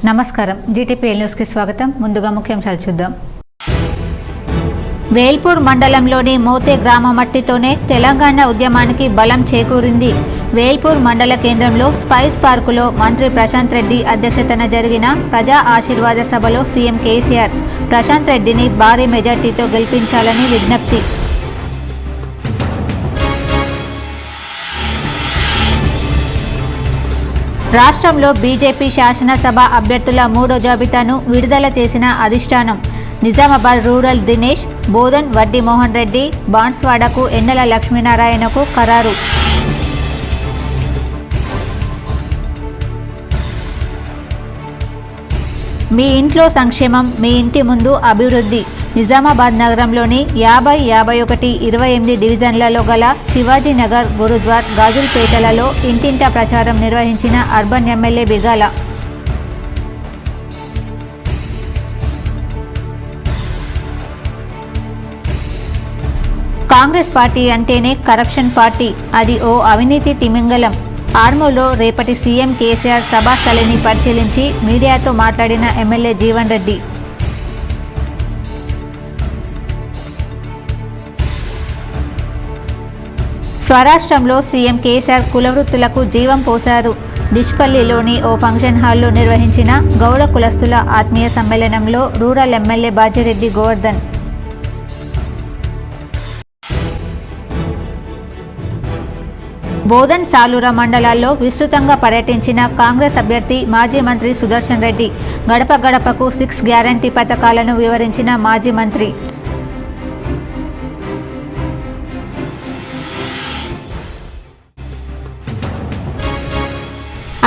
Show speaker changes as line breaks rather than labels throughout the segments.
నమస్కారం GTPL news కి స్వాగతం. ముందుగా ముఖ్యాంశాలు చూద్దాం. వేల్పూర్ మండలంలోని మోతే గ్రామ మట్టితోనే తెలంగాణ ఉద్యమానికి బలం చేకూరింది. వేల్పూర్ మండల కేంద్రంలో స్పైస్ పార్కులో మంత్రి ప్రశాంత్ రెడ్డి అధ్యక్షతన జరిగిన ప్రజా ఆశీర్వాద సభలో సీఎం కేసీఆర్ ప్రశాంత్ రెడ్డిని భారీ మెజార్టీతో గెలిపించాలని విజ్ఞప్తి. రాష్ట్రంలో బీజేపీ శాసనసభ అభ్యర్థుల 3వ జాబితాను విడుదల చేసిన అధిష్టానం. నిజామాబాద్ రూరల్ దినేష్, బోధన్ వడ్డీ మోహన్ రెడ్డి, బాన్స్వాడకు ఎన్నెల లక్ష్మీనారాయణకు ఖరారు. మీ ఇంట్లో సంక్షేమం, మీ ఇంటి ముందు అభివృద్ధి. నిజామాబాద్ నగరంలోని 50, 51, 28 డివిజన్లలో గల శివాజీనగర్, గురుద్వార్, గాజుల్పేటలలో ఇంటింటా ప్రచారం నిర్వహించిన urban MLA Bigala. Congress party అంటేనే కరప్షన్ పార్టీ, అది ఓ అవినీతి తిమింగలం. ఆర్మూర్లో రేపటి సీఎం కేసీఆర్ సభాస్థలిని పరిశీలించి మీడియాతో మాట్లాడిన ఎమ్మెల్యే జీవన్ రెడ్డి. స్వరాష్ట్రంలో సీఎం కేసీఆర్ కులవృత్తులకు జీవం పోశారు. డిష్పల్లిలోని ఓ ఫంక్షన్ హాల్లో నిర్వహించిన గౌడ కులస్తుల ఆత్మీయ సమ్మేళనంలో రూరల్ ఎమ్మెల్యే బాజిరెడ్డి గోవర్ధన్. బోధన్, చాలూర మండలాల్లో విస్తృతంగా పర్యటించిన కాంగ్రెస్ అభ్యర్థి మాజీ మంత్రి సుదర్శన్ రెడ్డి. గడప గడపకు 6 గ్యారంటీ పథకాలను వివరించిన మాజీ మంత్రి.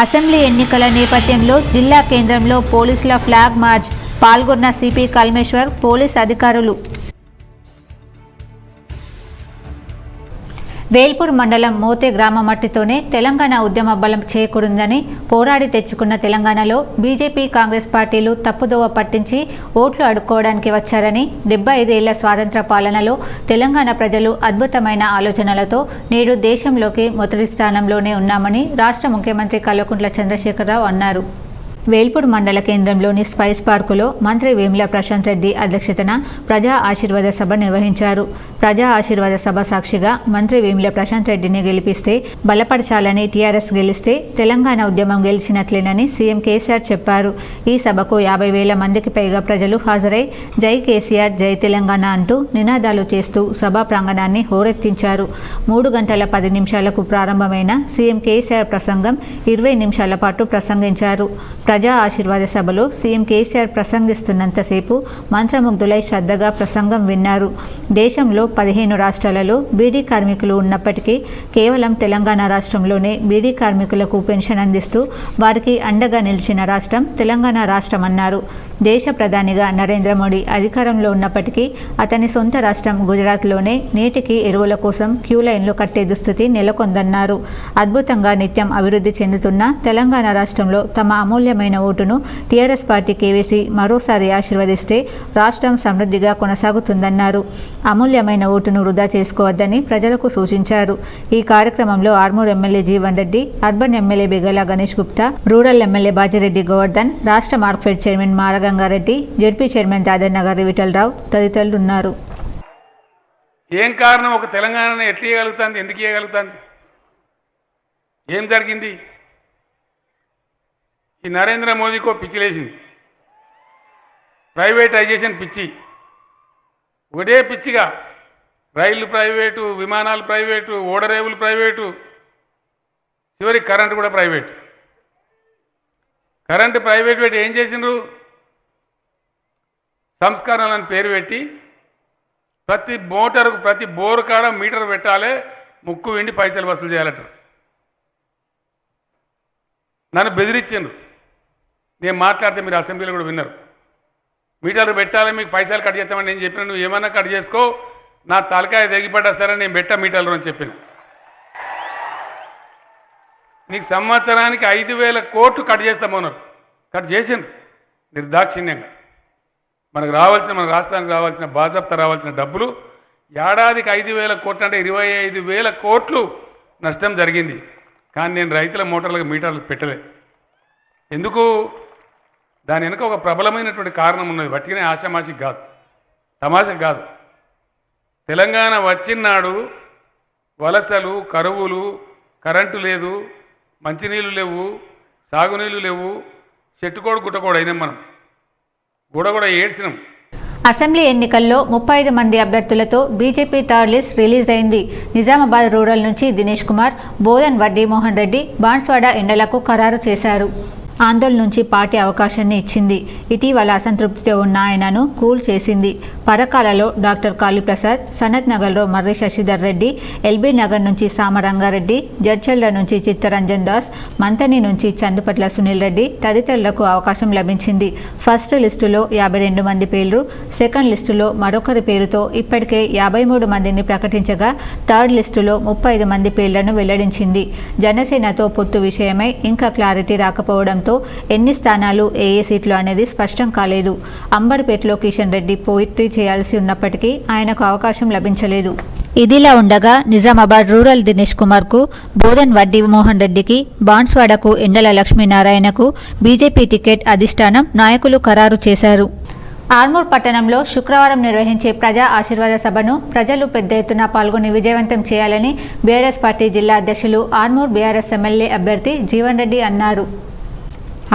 అసెంబ్లీ ఎన్నికల నేపథ్యంలో జిల్లా కేంద్రంలో పోలీసుల ఫ్లాగ్ మార్చ్. పాల్గొన్న సిపి కల్మేశ్వర్, పోలీస్ అధికారులు. వేల్పూర్ మండలం మోతే గ్రామ మట్టితోనే తెలంగాణ ఉద్యమ బలం చేకూరిందని, పోరాడి తెచ్చుకున్న తెలంగాణలో బీజేపీ, కాంగ్రెస్ పార్టీలు తప్పుదోవ పట్టించి ఓట్లు అడుక్కోవడానికి వచ్చారని, 75 ఏళ్ల స్వాతంత్ర పాలనలో తెలంగాణ ప్రజలు అద్భుతమైన ఆలోచనలతో నేడు దేశంలోకి మొదటి స్థానంలోనే ఉన్నామని రాష్ట్ర ముఖ్యమంత్రి కల్వకుంట్ల చంద్రశేఖరరావు అన్నారు. వేల్పూర్ మండల కేంద్రంలోని స్పైస్ పార్కులో మంత్రి వేముల ప్రశాంత్ రెడ్డి అధ్యక్షతన ప్రజా ఆశీర్వాద సభ నిర్వహించారు. ప్రజా ఆశీర్వాద సభ సాక్షిగా మంత్రి వేముల ప్రశాంత్ రెడ్డిని గెలిపిస్తే బలపరచాలని, టీఆర్ఎస్ గెలిస్తే తెలంగాణ ఉద్యమం గెలిచినట్లేనని సీఎం కేసీఆర్ చెప్పారు. ఈ సభకు 50,000 మందికి పైగా ప్రజలు హాజరై జై కేసీఆర్, జై తెలంగాణ అంటూ నినాదాలు చేస్తూ సభా ప్రాంగణాన్ని హోరెత్తించారు. 3 గంటల 10 నిమిషాలకు ప్రారంభమైన సీఎం కేసీఆర్ ప్రసంగం 20 నిమిషాల పాటు ప్రసంగించారు. ప్రజా ఆశీర్వాద సభలో సీఎం కేసీఆర్ ప్రసంగిస్తున్నంతసేపు మంత్రముగ్ధులై శ్రద్ధగా ప్రసంగం విన్నారు. దేశంలో 15 రాష్ట్రాలలో బీడీ కార్మికులు ఉన్నప్పటికీ కేవలం తెలంగాణ రాష్ట్రంలోనే బీడీ కార్మికులకు పెన్షన్ అందిస్తూ వారికి అండగా నిలిచిన రాష్ట్రం తెలంగాణ రాష్ట్రం అన్నారు. దేశ ప్రధానిగా నరేంద్ర మోడీ అధికారంలో ఉన్నప్పటికీ అతని సొంత రాష్ట్రం గుజరాత్లోనే నేటికి ఎరువుల కోసం క్యూ లైన్లు కట్టే దుస్థితి నెలకొందన్నారు. అద్భుతంగా నిత్యం అభివృద్ధి చెందుతున్న తెలంగాణ రాష్ట్రంలో తమ అమూల్యమైన ఓటును టీఆర్ఎస్ పార్టీకి వేసి మరోసారి ఆశీర్వదిస్తే రాష్ట్రం సమృద్ధిగా కొనసాగుతుందన్నారు. అమూల్యమైన ఓటును వృధా చేసుకోవద్దని ప్రజలకు సూచించారు. ఈ కార్యక్రమంలో Armoor MLA Jeevan Reddy, urban MLA Bigala Ganesh Gupta, rural MLA Bajireddy Govardhan, రాష్ట్ర market chairman Maragangareddy, ZP chairman Dadar Vittalrao తదితరులు ఉన్నారు.
ఏం కారణం ఒక తెలంగాణను ఎట్లా ఇవ్వగలుగుతుంది, ఎందుకు ఇవ్వగలుగుతుంది, ఏం జరిగింది? ఈ నరేంద్ర మోదీకో పిచ్చిలేసింది, ప్రైవేటైజేషన్ పిచ్చి, ఒకటే పిచ్చిగా రైళ్లు ప్రైవేటు, విమానాలు ప్రైవేటు, ఓడరేవులు ప్రైవేటు, చివరికి కరెంటు కూడా ప్రైవేటు. కరెంటు ప్రైవేట్ పెట్టి ఏం చేసిండ్రు? సంస్కరణలను పేరు పెట్టి ప్రతి మోటారుకు, ప్రతి బోరు కాడ మీటర్ పెట్టాలి, ముక్కు వెండి పైసలు వసూలు చేయాలట. నన్ను బెదిరించిండ్రు. నేను మాట్లాడితే మీరు అసెంబ్లీలో కూడా విన్నారు. మీటర్లు పెట్టాలి, మీకు పైసలు కట్ చేస్తామని నేను చెప్పిన, నువ్వు ఏమన్నా కట్ చేసుకో, నా తలకాయ తెగిపడ్డా సరే నేను పెట్టా మీటర్లు అని చెప్పిన. నీకు సంవత్సరానికి 5,000 కోట్లు కట్ చేస్తామన్నారు. కట్ చేసిండ్రు నిర్దాక్షిణ్యంగా. మనకు రావాల్సిన, మన రాష్ట్రానికి రావాల్సిన, బాజాప్తా రావాల్సిన డబ్బులు ఏడాదికి 5,000 కోట్లు అంటే 25,000 కోట్లు నష్టం జరిగింది. కానీ నేను రైతుల మోటార్లకు మీటర్లు పెట్టలే. ఎందుకు? దాని వెనుక ఒక ప్రబలమైనటువంటి కారణం ఉన్నది. వట్టిగానే ఆషామాషికి కాదు, తమాషకు కాదు. తెలంగాణ వచ్చినాడు వలసలు, కరువులు, కరెంటు లేదు, మంచినీళ్ళు లేవు, సాగునీళ్ళు లేవు, చెట్టుకోడు గుట్టకోడు అయినాం మనం, కూడా ఏడ్చినాం.
అసెంబ్లీ ఎన్నికల్లో 35 మంది అభ్యర్థులతో బీజేపీ థర్డ్ లిస్ట్ రిలీజ్ అయింది. నిజామాబాద్ రూరల్ నుంచి దినేష్ కుమార్, బోధన్ వడ్డీ మోహన్ రెడ్డి, బాన్స్వాడ ఎండలకు ఖరారు చేశారు. ఆందోళన నుంచి పార్టీ అవకాశాన్ని ఇచ్చింది. ఇటీవల అసంతృప్తితో ఉన్న ఆయనను కూల్ చేసింది. పరకాలలో డాక్టర్ కాళీప్రసాద్, సనత్ నగర్లో మర్రి శశిధర్ రెడ్డి, ఎల్బీ నగర్ నుంచి సామరంగారెడ్డి, జడ్చల్ల నుంచి చిత్తరంజన్ దాస్, మంతని నుంచి చందుపట్ల సునీల్ రెడ్డి తదితరులకు అవకాశం లభించింది. ఫస్ట్ లిస్టులో 52 మంది పేర్లు, సెకండ్ లిస్టులో మరొకరి పేరుతో ఇప్పటికే 53 మందిని ప్రకటించగా థర్డ్ లిస్టులో 35 మంది పేర్లను వెల్లడించింది. జనసేనతో పొత్తు విషయమై ఇంకా క్లారిటీ రాకపోవడంతో ఎన్ని స్థానాలు, ఏ సీట్లు అనేది స్పష్టం కాలేదు. అంబర్పేటలో కిషన్ రెడ్డి పోయిట్రీ చేయాల్సి ఉన్నప్పటికీ ఆయనకు అవకాశం లభించలేదు. ఇదిలా ఉండగా నిజామాబాద్ రూరల్ దినేష్ కుమార్కు, బోధన్ వడ్డీ మోహన్ రెడ్డికి, బాన్స్వాడకు ఎండల లక్ష్మీనారాయణకు బీజేపీ టికెట్ అధిష్టానం నాయకులు ఖరారు చేశారు. ఆర్మూర్ పట్టణంలో శుక్రవారం నిర్వహించే ప్రజా ఆశీర్వాద సభను ప్రజలు పెద్ద ఎత్తున పాల్గొని విజయవంతం చేయాలని బీఆర్ఎస్ పార్టీ జిల్లా అధ్యక్షులు, ఆర్మూర్ బీఆర్ఎస్ ఎమ్మెల్యే అభ్యర్థి జీవన్ రెడ్డి అన్నారు.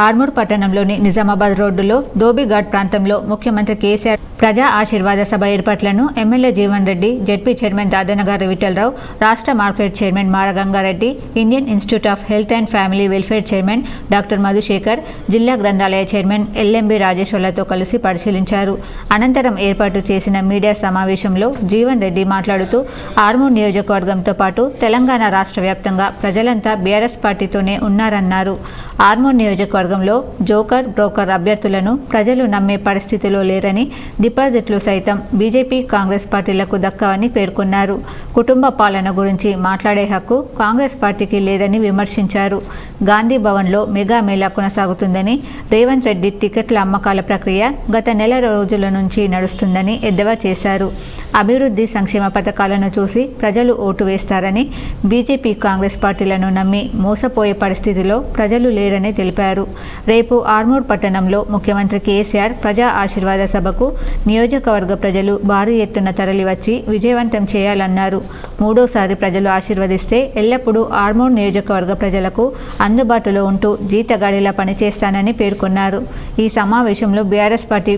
ఆర్మూర్ పట్టణంలోని నిజామాబాద్ రోడ్డులో ధోబీఘాట్ ప్రాంతంలో ముఖ్యమంత్రి కేసీఆర్ ప్రజా ఆశీర్వాద సభ ఏర్పాట్లను MLA Jeevan Reddy, ZP chairman Dadannagari Vittalrao, రాష్ట్ర market chairman Maragangareddy, Indian Institute of Health and Family Welfare chairman doctor Madhusekhar, జిల్లా గ్రంథాలయ చైర్మన్ ఎల్ఎంబి రాజేశ్వర్లతో కలిసి పరిశీలించారు. అనంతరం ఏర్పాటు చేసిన మీడియా సమావేశంలో జీవన్ రెడ్డి మాట్లాడుతూ ఆర్మూర్ నియోజకవర్గంతో పాటు తెలంగాణ రాష్ట్ర వ్యాప్తంగా ప్రజలంతా బీఆర్ఎస్ పార్టీతోనే ఉన్నారన్నారు. ఆర్మూర్ నియోజకవర్గంలో జోకర్, బ్రోకర్ అభ్యర్థులను ప్రజలు నమ్మే పరిస్థితిలో లేరని, డిపాజిట్లు సైతం బీజేపీ, కాంగ్రెస్ పార్టీలకు దక్కవని పేర్కొన్నారు. కుటుంబ పాలన గురించి మాట్లాడే హక్కు కాంగ్రెస్ పార్టీకి లేదని విమర్శించారు. గాంధీ భవన్లో మెగా మేళా కొనసాగుతుందని, రేవంత్ రెడ్డి టికెట్ల అమ్మకాల ప్రక్రియ గత నెల రోజుల నుంచి నడుస్తుందని ఎద్దేవా చేశారు. అభివృద్ధి, సంక్షేమ పథకాలను చూసి ప్రజలు ఓటు వేస్తారని, బీజేపీ, కాంగ్రెస్ పార్టీలను నమ్మి మోసపోయే పరిస్థితిలో ప్రజలు లేరని తెలిపారు. రేపు ఆర్మూర్ పట్టణంలో ముఖ్యమంత్రి కేసీఆర్ ప్రజా ఆశీర్వాద సభకు నియోజకవర్గ ప్రజలు భారీ ఎత్తున తరలివచ్చి విజయవంతం చేయాలన్నారు. మూడోసారి ప్రజలు ఆశీర్వదిస్తే ఎల్లప్పుడూ ఆర్మూర్ నియోజకవర్గ ప్రజలకు అందుబాటులో ఉంటూ జీతగాడిలా పనిచేస్తానని పేర్కొన్నారు. ఈ సమావేశంలో బీఆర్ఎస్ పార్టీ,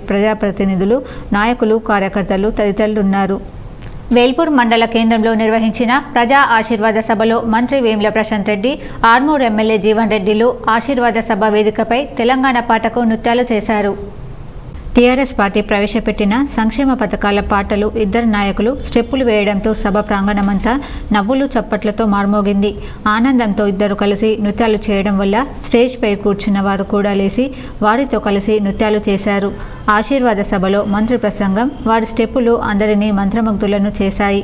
ప్రజాప్రతినిధులు, నాయకులు, కార్యకర్తలు తదితరులున్నారు. వేల్పూర్ మండల కేంద్రంలో నిర్వహించిన ప్రజా ఆశీర్వాద సభలో మంత్రి వేముల ప్రశాంత్ రెడ్డి, ఆర్మూర్ ఎమ్మెల్యే జీవన్ రెడ్డిలు ఆశీర్వాద సభ వేదికపై తెలంగాణ పాటకు నృత్యాలు చేశారు. టీఆర్ఎస్ పార్టీ ప్రవేశపెట్టిన సంక్షేమ పథకాల పాటలు ఇద్దరు నాయకులు స్టెప్పులు వేయడంతో సభ ప్రాంగణమంతా నవ్వులు, చప్పట్లతో మార్మోగింది. ఆనందంతో ఇద్దరు కలిసి నృత్యాలు చేయడం వల్ల స్టేజ్పై కూర్చున్న వారు కూడా లేచి వారితో కలిసి నృత్యాలు చేశారు. ఆశీర్వాద సభలో మంత్రి ప్రసంగం, వారి స్టెప్పులు అందరినీ మంత్రముగ్ధులను చేశాయి.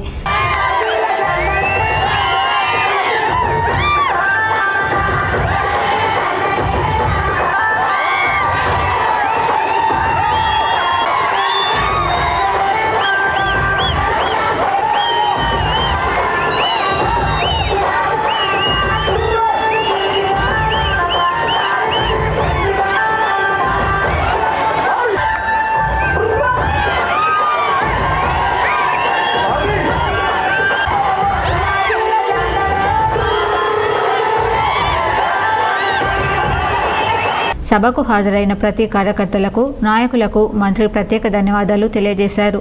సభకు హాజరైన ప్రతి కార్యకర్తలకు, నాయకులకు మంత్రి ప్రత్యేక ధన్యవాదాలు తెలియజేశారు.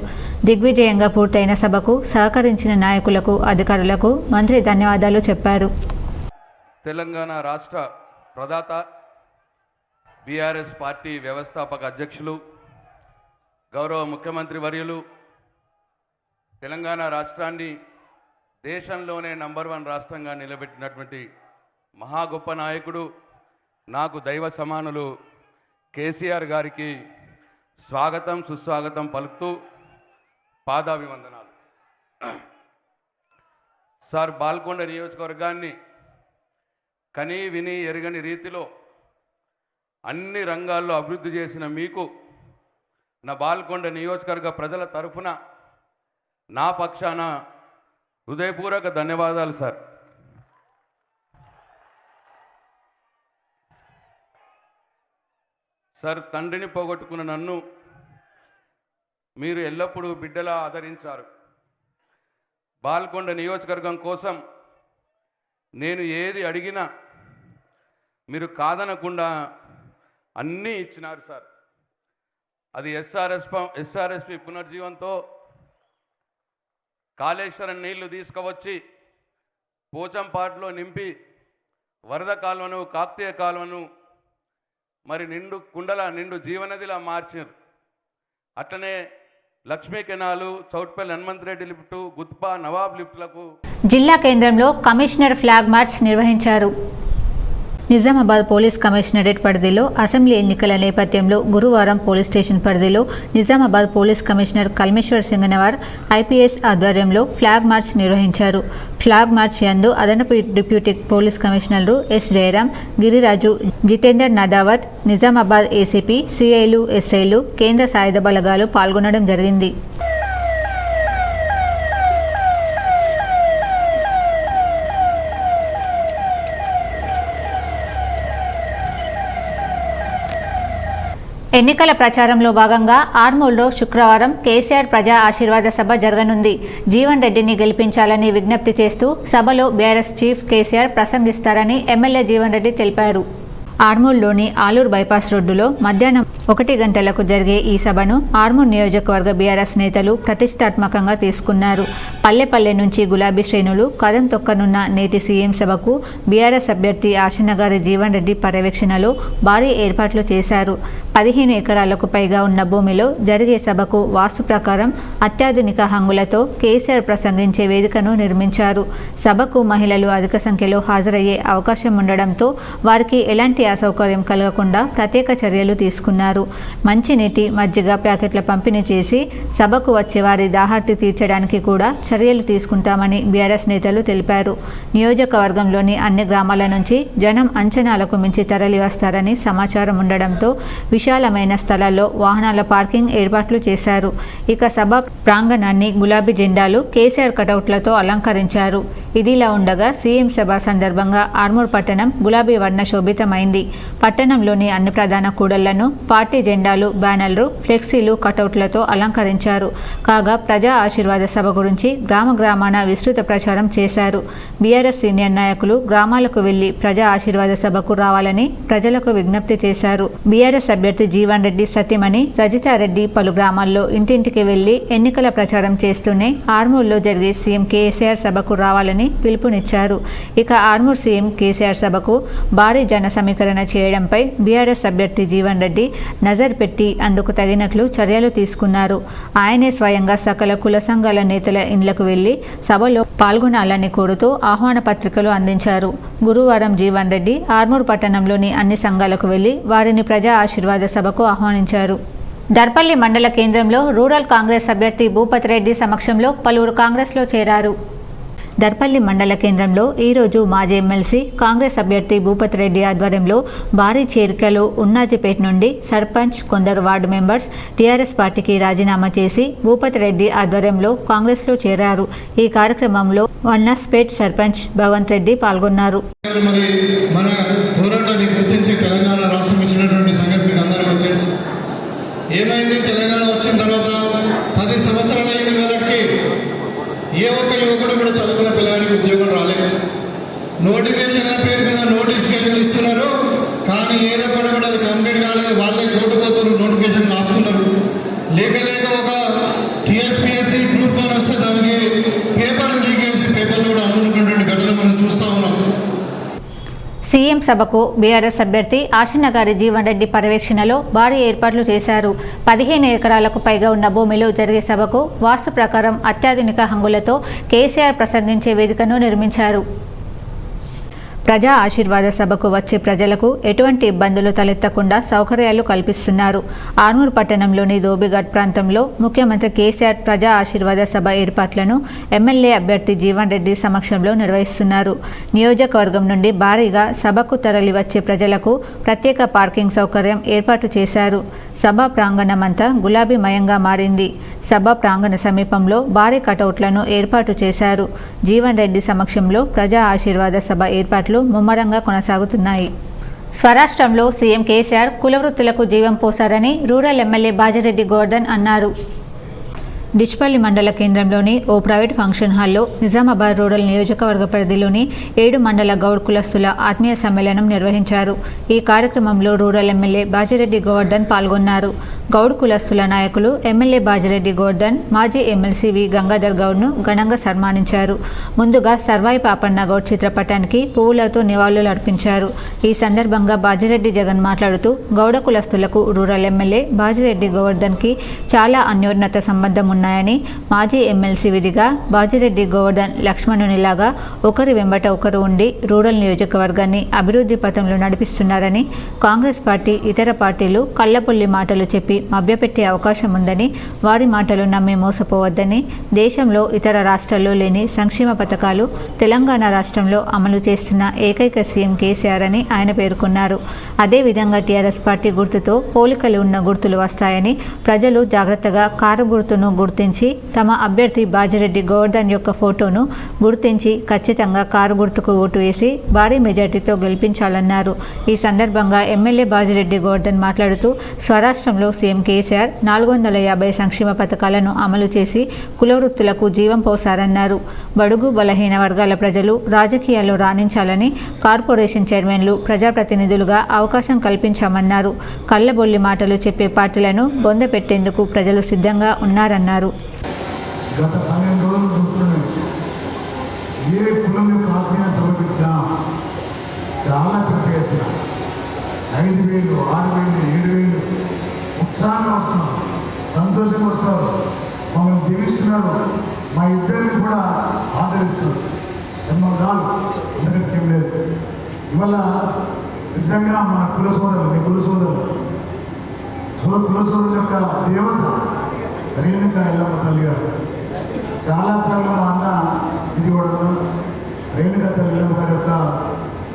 దిగ్విజయంగా పూర్తయిన సభకు సహకరించిన నాయకులకు, అధికారులకు మంత్రి ధన్యవాదాలు చెప్పారు.
తెలంగాణ రాష్ట్ర ప్రదాత, బీఆర్ఎస్ పార్టీ వ్యవస్థాపక అధ్యక్షులు, గౌరవ ముఖ్యమంత్రి వర్యులు, తెలంగాణ రాష్ట్రాన్ని దేశంలోనే నంబర్ 1 రాష్ట్రంగా నిలబెట్టినటువంటి మహా గొప్ప నాయకుడు, నాకు దైవ సమానులు కేసీఆర్ గారికి స్వాగతం, సుస్వాగతం పలుకుతూ పాదాభివందనాలు. సార్, బాల్కొండ నియోజకవర్గాన్ని కనీ విని ఎరగని రీతిలో అన్ని రంగాల్లో అభివృద్ధి చేసిన మీకు నా బాల్కొండ నియోజకవర్గ ప్రజల తరఫున నా పక్షాన హృదయపూర్వక ధన్యవాదాలు సార్. సార్, తండ్రిని పోగొట్టుకున్న నన్ను మీరు ఎల్లప్పుడూ బిడ్డలా ఆదరించారు. బాల్కొండ నియోజకవర్గం కోసం నేను ఏది అడిగినా మీరు కాదనకుండా అన్నీ ఇచ్చినారు సార్. అది ఎస్ఆర్ఎస్పి పునర్జీవంతో కాళేశ్వరం నీళ్లు తీసుకువచ్చి పోచంపాటులో నింపి వరద కాలువను, కాకతీయ కాలువను మరి నిండు జీవనదిలా మార్చారు. అట్లనే లక్ష్మీ కెనాలు, చౌట్పల్లి హనుమంతరెడ్డి లిఫ్టు, గుత్పా, నవాబ్ లిఫ్టులకు
జిల్లా కేంద్రంలో కమిషనర్ ఫ్లాగ్ మార్చ్ నిర్వహించారు. నిజామాబాద్ పోలీస్ కమిషనరేట్ పరిధిలో అసెంబ్లీ ఎన్నికల నేపథ్యంలో గురువారం పోలీస్ స్టేషన్ పరిధిలో Nizamabad police commissioner Kalmeshwar Singhanwar IPS ఆధ్వర్యంలో ఫ్లాగ్ మార్చ్ నిర్వహించారు. ఫ్లాగ్ మార్చ్ యందు అదనపు డిప్యూటీ పోలీస్ కమిషనర్లు ఎస్ జయరాం, గిరిరాజు, జితేందర్ నదావత్, నిజామాబాద్ ఏసీపీ, సిఐలు, ఎస్ఐలు, కేంద్ర సాయుధ బలగాలు పాల్గొనడం జరిగింది. ఎన్నికల ప్రచారంలో భాగంగా ఆర్మూర్లో శుక్రవారం కేసీఆర్ ప్రజా ఆశీర్వాద సభ జరగనుంది. జీవన్ రెడ్డిని గెలిపించాలని విజ్ఞప్తి చేస్తూ సభలో బీఆర్ఎస్ చీఫ్ కేసీఆర్ ప్రసంగిస్తారని ఎమ్మెల్యే జీవన్ రెడ్డి తెలిపారు. ఆర్మూర్లోని ఆలూరు బైపాస్ రోడ్డులో మధ్యాహ్నం 1 గంటలకు జరిగే ఈ సభను ఆర్మూర్ నియోజకవర్గ బీఆర్ఎస్ నేతలు ప్రతిష్టాత్మకంగా తీసుకున్నారు. పల్లెపల్లె నుంచి గులాబీ శ్రేణులు కదం తొక్కనున్న నేటి సీఎం సభకు బీఆర్ఎస్ అభ్యర్థి ఆశనగారి జీవన్ రెడ్డి పర్యవేక్షణలో భారీ ఏర్పాట్లు చేశారు. 15 ఎకరాలకు పైగా ఉన్న భూమిలో జరిగే సభకు వాస్తు ప్రకారం అత్యాధునిక హంగులతో కేసీఆర్ ప్రసంగించే వేదికను నిర్మించారు. సభకు మహిళలు అధిక సంఖ్యలో హాజరయ్యే అవకాశం ఉండడంతో వారికి ఎలాంటి అసౌకర్యం కలగకుండా ప్రత్యేక చర్యలు తీసుకున్నారు. మంచినీటి, మజ్జిగ ప్యాకెట్ల పంపిణీ చేసి సభకు వచ్చే వారి దాహార్తి తీర్చడానికి కూడా చర్యలు తీసుకుంటామని బీఆర్ఎస్ నేతలు తెలిపారు. నియోజకవర్గంలోని అన్ని గ్రామాల నుంచి జనం అంచనాలకు మించి తరలి వస్తారని సమాచారం ఉండడంతో విశాలమైన స్థలాల్లో వాహనాల పార్కింగ్ ఏర్పాట్లు చేశారు. ఇక సభ ప్రాంగణాన్ని గులాబీ జెండాలు, కేసీఆర్ కటౌట్లతో అలంకరించారు. ఇదిలా ఉండగా సీఎం సభ సందర్భంగా ఆర్మూర్ పట్టణం గులాబీ వర్ణ శోభితమైంది. పట్టణంలోని అన్ని ప్రధాన కూడళ్లను పార్టీ జెండాలు, బ్యానర్లు, ఫ్లెక్సీలు, కటౌట్లతో అలంకరించారు. కాగా ప్రజా ఆశీర్వాద సభ గురించి గ్రామాన విస్తృత ప్రచారం చేశారు. బీఆర్ఎస్ సీనియర్ నాయకులు గ్రామాలకు వెళ్లి ప్రజా ఆశీర్వాద సభకు రావాలని ప్రజలకు విజ్ఞప్తి చేశారు. బీఆర్ఎస్ అభ్యర్థి జీవన్ రెడ్డి సతీమణి రజితారెడ్డి పలు గ్రామాల్లో ఇంటింటికి వెళ్లి ఎన్నికల ప్రచారం చేస్తూనే ఆర్మూర్లో జరిగే సీఎం కేసీఆర్ సభకు రావాలని పిలుపునిచ్చారు. ఇక ఆర్మూర్ సీఎం కేసీఆర్ సభకు భారీ జన సమీకరణ చేయడంపై బీఆర్ఎస్ అభ్యర్థి జీవన్ రెడ్డి నజర్ పెట్టి అందుకు తగినట్లు చర్యలు తీసుకున్నారు. ఆయనే స్వయంగా సకల కుల సంఘాల నేతల ఇండ్లకు వెళ్లి సభలో పాల్గొనాలని కోరుతూ ఆహ్వాన పత్రికలు అందించారు. గురువారం జీవన్ రెడ్డి ఆర్మూర్ పట్టణంలోని అన్ని సంఘాలకు వెళ్లి వారిని ప్రజా ఆశీర్వాద సభకు ఆహ్వానించారు. దర్పల్లి మండల కేంద్రంలో రూరల్ కాంగ్రెస్ అభ్యర్థి భూపతి రెడ్డి సమక్షంలో పలువురు కాంగ్రెస్లో చేరారు. దర్పల్లి మండల కేంద్రంలో ఈరోజు మాజీ ఎమ్మెల్సీ కాంగ్రెస్ అభ్యర్థి భూపతి రెడ్డి ఆధ్వర్యంలో భారీ చేరికలు ఉన్నాజిపేట నుండి సర్పంచ్, కొందరు వార్డు మెంబర్స్ టీఆర్ఎస్ పార్టీకి రాజీనామా చేసి భూపతి రెడ్డి ఆధ్వర్యంలో కాంగ్రెస్లో చేరారు. ఈ కార్యక్రమంలో వన్నాస్పేట్ సర్పంచ్ భవంత్ రెడ్డి పాల్గొన్నారు.
ఏమైంది, తెలంగాణ వచ్చిన తర్వాత 10 సంవత్సరాలు అయిన వాళ్ళకి ఏ ఒక్క యువకుడు కూడా చదువుకున్న పిల్లవాడికి ఉద్యోగం రాలేదు. నోటిఫికేషన్ల పేరు మీద నోటిఫికేషన్లు ఇస్తున్నారు, కానీ ఏదో ఒకటి కూడా అది కంప్లీట్ కాలేదు. వాళ్ళే కోటుపోతున్నారు, నోటిఫికేషన్లు ఆపుతున్నారు. లేక ఒక టీఎస్పీఎస్సీ గ్రూప్ 1 వస్తే దానికి పేపర్లు లీకేసి పేపర్లు కూడా అమ్ముకున్నటువంటి ఘటనలు మనం చూస్తూ ఉన్నాం.
సీఎం సభకు బీఆర్ఎస్ అభ్యర్థి ఆశనగారి జీవన్ రెడ్డి పర్యవేక్షణలో భారీ ఏర్పాట్లు చేశారు. 15 ఎకరాలకు పైగా ఉన్న భూమిలో జరిగే సభకు వాస్తు ప్రకారం అత్యాధునిక హంగులతో కేసీఆర్ ప్రసంగించే వేదికను నిర్మించారు. ప్రజా ఆశీర్వాద సభకు వచ్చే ప్రజలకు ఎటువంటి ఇబ్బందులు తలెత్తకుండా సౌకర్యాలు కల్పిస్తున్నారు. ఆర్మూర్ పట్టణంలోని దోబిఘాట్ ప్రాంతంలో ముఖ్యమంత్రి కేసీఆర్ ప్రజా ఆశీర్వాద సభ ఏర్పాట్లను ఎమ్మెల్యే అభ్యర్థి జీవన్ రెడ్డి సమక్షంలో నిర్వహిస్తున్నారు. నియోజకవర్గం నుండి భారీగా సభకు తరలి వచ్చే ప్రజలకు ప్రత్యేక పార్కింగ్ సౌకర్యం ఏర్పాటు చేశారు. సభ ప్రాంగణమంతా గులాబీమయంగా మారింది. సభ ప్రాంగణ సమీపంలో భారీ కటౌట్లను ఏర్పాటు చేశారు. జీవన్ రెడ్డి సమక్షంలో ప్రజా ఆశీర్వాద సభ ఏర్పాట్లు ముమ్మరంగా కొనసాగుతున్నాయి. స్వరాష్ట్రంలో సీఎం కేసీఆర్ కులవృత్తులకు జీవం పోశారని రూరల్ ఎమ్మెల్యే బాజిరెడ్డి గోవర్ధన్ అన్నారు. డిచ్పల్లి మండల కేంద్రంలోని ఓ ప్రైవేట్ ఫంక్షన్ హాల్లో నిజామాబాద్ రూరల్ నియోజకవర్గ పరిధిలోని 7 మండల గౌడ్ కులస్తుల ఆత్మీయ సమ్మేళనం నిర్వహించారు. ఈ కార్యక్రమంలో రూరల్ ఎమ్మెల్యే బాజిరెడ్డి గోవర్ధన్ పాల్గొన్నారు. గౌడ్ కులస్తుల నాయకులు ఎమ్మెల్యే బాజిరెడ్డి గోవర్ధన్ మాజీ ఎమ్మెల్సీ వి గంగాధర్ గౌడ్ను ఘనంగా సన్మానించారు. ముందుగా సర్వాయి పాపన్న గౌడ్ చిత్రపటానికి పువ్వులతో నివాళులు అర్పించారు. ఈ సందర్భంగా బాజిరెడ్డి జగన్ మాట్లాడుతూ గౌడ కులస్తులకు రూరల్ ఎమ్మెల్యే బాజిరెడ్డి గోవర్ధన్కి చాలా అన్యోన్యత సంబంధం ఉన్నాయని, మాజీ ఎమ్మెల్సీ విధిగా బాజిరెడ్డి గోవర్ధన్ లక్ష్మణునిలాగా ఒకరి వెంబట ఒకరు ఉండి రూరల్ నియోజకవర్గాన్ని అభివృద్ధి పథంలో నడిపిస్తున్నారని, కాంగ్రెస్ పార్టీ ఇతర పార్టీలు కళ్ళపుల్లి మాటలు చెప్పి మభ్యపెట్టే అవకాశం ఉందని, వారి మాటలు నమ్మి మోసపోవద్దని, దేశంలో ఇతర రాష్ట్రాల్లో లేని సంక్షేమ పథకాలు తెలంగాణ రాష్ట్రంలో అమలు చేస్తున్న ఏకైక సీఎం కేసీఆర్ అని ఆయన పేర్కొన్నారు. అదేవిధంగా టీఆర్ఎస్ పార్టీ గుర్తుతో పోలికలు ఉన్న గుర్తులు వస్తాయని, ప్రజలు జాగ్రత్తగా కారు గుర్తును గుర్తించి తమ అభ్యర్థి బాజిరెడ్డి గోవర్ధన్ యొక్క ఫోటోను గుర్తించి ఖచ్చితంగా కారు గుర్తుకు ఓటు వేసి భారీ మెజార్టీతో గెలిపించాలన్నారు. ఈ సందర్భంగా ఎమ్మెల్యే బాజిరెడ్డి గోవర్ధన్ మాట్లాడుతూ స్వరాష్ట్రంలో సీఎం కేసీఆర్ 450 సంక్షేమ పథకాలను అమలు చేసి కులవృత్తులకు జీవం పోశారన్నారు. బడుగు బలహీన వర్గాల ప్రజలు రాజకీయాల్లో రాణించాలని కార్పొరేషన్ చైర్మన్లు ప్రజాప్రతినిధులుగా అవకాశం కల్పించామన్నారు. కళ్ళబొల్లి మాటలు చెప్పే పార్టీలను బొందపెట్టేందుకు ప్రజలు సిద్ధంగా ఉన్నారన్నారు.
గత 12 రోజులు చూస్తున్నాయి. ఏ కులం యొక్క ఆత్మీయ సమర్పించినా చాలా పెద్ద ఎత్తున 5,000, 6,000, 7,000 ఉత్సాహంగా వస్తున్నాం, సంతోషంగా వస్తారు, మమ్మల్ని జీవిస్తున్నారు, మా ఇద్దరిని కూడా ఆదరిస్తున్నారు. కాదు అందరికీ లేదు. ఇవాళ నిజంగా మన కుల సోదరులు, మీ కుల సోదరుల యొక్క దేవత రేణుక ఎల్లమ్మ తల్లి గారు చాలాసార్లు మా అన్న ఇది కూడా రేణుక తల్లి ఎల్లమ్మ గారి యొక్క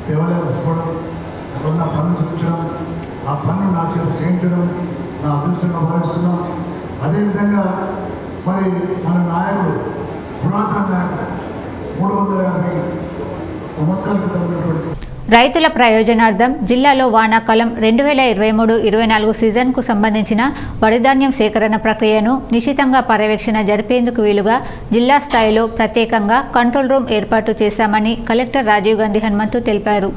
దేవాలయం తీసుకోవడం, అక్కడ ఉన్న పన్ను చూపించడం, ఆ పన్ను నా చేత చేయించడం నా అదృష్టంగా భావిస్తున్నాం. అదేవిధంగా మరి మన నాయకుడు, పురాతన నాయకుడు 350 సంవత్సరాల క్రితం ఉన్నటువంటి
రైతుల ప్రయోజనార్థం జిల్లాలో వానాకాలం 2023-24 సీజన్కు సంబంధించిన వరిధాన్యం సేకరణ ప్రక్రియను నిశితంగా పర్యవేక్షణ జరిపేందుకు వీలుగా జిల్లా స్థాయిలో ప్రత్యేకంగా కంట్రోల్ రూమ్ ఏర్పాటు చేశామని కలెక్టర్ రాజీవ్ గాంధీ హనుమంతు తెలిపారు.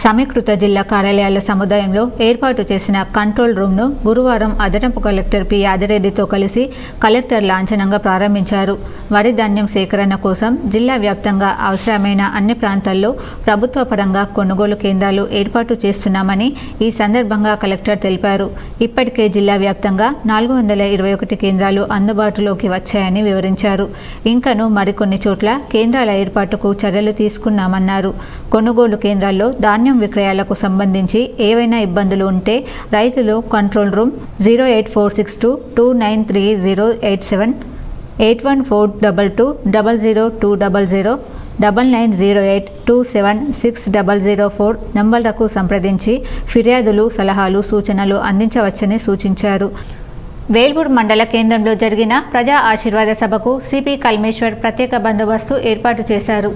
సమీకృత జిల్లా కార్యాలయాల సముదాయంలో ఏర్పాటు చేసిన కంట్రోల్ రూమ్ను గురువారం అదనపు కలెక్టర్ పి యాదిరెడ్డితో కలిసి కలెక్టర్ లాంఛనంగా ప్రారంభించారు. వరి ధాన్యం సేకరణ కోసం జిల్లా వ్యాప్తంగా అవసరమైన అన్ని ప్రాంతాల్లో ప్రభుత్వ పరంగా కొనుగోలు కేంద్రాలు ఏర్పాటు చేస్తున్నామని ఈ సందర్భంగా కలెక్టర్ తెలిపారు. ఇప్పటికే జిల్లా వ్యాప్తంగా 421 కేంద్రాలు అందుబాటులోకి వచ్చాయని వివరించారు. ఇంకను మరికొన్ని చోట్ల కేంద్రాల ఏర్పాటుకు చర్యలు తీసుకున్నామన్నారు. కొనుగోలు కేంద్రాల్లో ధాన్యం విక్రయాలకు సంబంధించి ఏవైనా ఇబ్బందులు ఉంటే రైతులు కంట్రోల్ రూమ్ 08462293087, 8142200200, 9908276004 నంబర్లకు సంప్రదించి ఫిర్యాదులు, సలహాలు, సూచనలు అందించవచ్చని సూచించారు. వేల్పూర్ మండల కేంద్రంలో జరిగిన ప్రజా ఆశీర్వాద సభకు సిపి కల్మేశ్వర్ ప్రత్యేక బందోబస్తు ఏర్పాటు చేశారు.